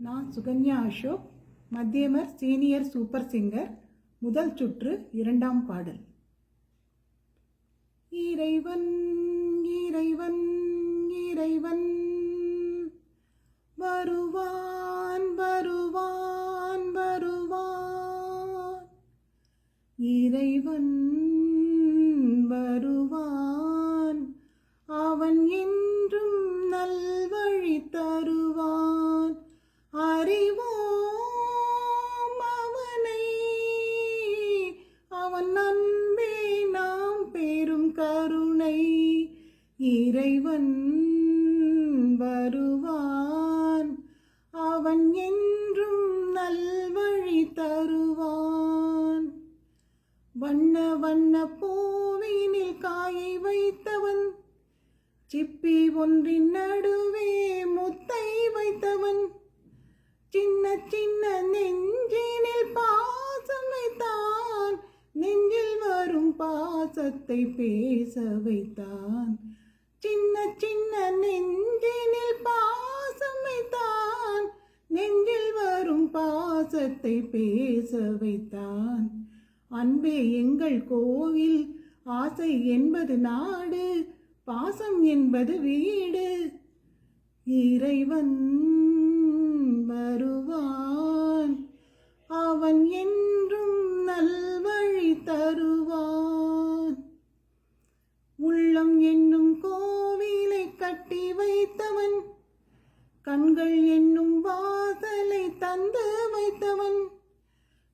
நான் சுகன்யா அசோக், மத்தியமர் senior super singer. முதல் சுற்று, இரண்டாம் பாடல். இறைவன் இறைவன் இறைவன் வருவான் வருவான் வருவான், இறைவன் வருவான், அவன் என்றும் நல்வழி தருவான். அறிவோம் அவனை, அவன் அன்பே நாம் பெரும் கருணை. இறைவன் வருவான், அவன் என்றும் நல்வழி தருவான். வண்ண வண்ண பூவினில் காயை வைத்தவன், சிப்பி ஒன்றின் நடுவே முத்தை வைத்தவன், சின்ன சின்ன நெஞ்சினில் பாசம் வைத்தான், நெஞ்சில் வரும் பாசத்தை பேச வைத்தான். சின்ன சின்ன நெஞ்சினில் பாசம் வைத்தான், நெஞ்சில் வரும் பாசத்தை பேச வைத்தான். அன்பே எங்கள் கோவில், ஆசை என்பது நாடு, பாசம் என்பது வீடு. இறைவன் வருவான், அவன் என்றும் நல்வழி தருவான். உள்ளம் என்னும் கோவிலை கட்டி வைத்தவன், கண்கள் என்னும் வாசலை தந்து வைத்தவன்,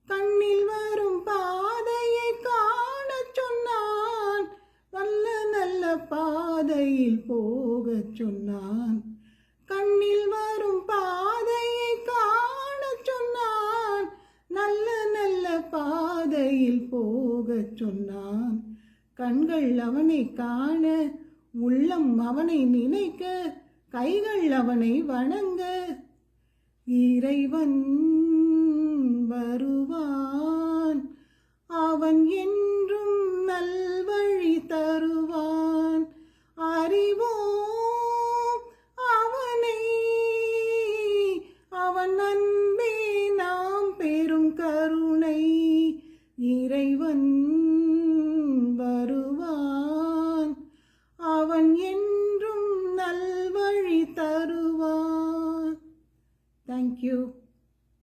கண்ணில் வரும் பாதையை காணச் சொன்னான், நல்ல நல்ல பாதையில் போகச் சொன்னான். கண்ணில் வரும் பாதையை காணச் சொன்னான், நல்ல நல்ல பாதையில் போகச் சொன்னான். கண்கள் அவனை காண, உள்ளம் அவனை நினைக்க, கைகள் அவனை வணங்க. இறைவன் வருவான், அவன்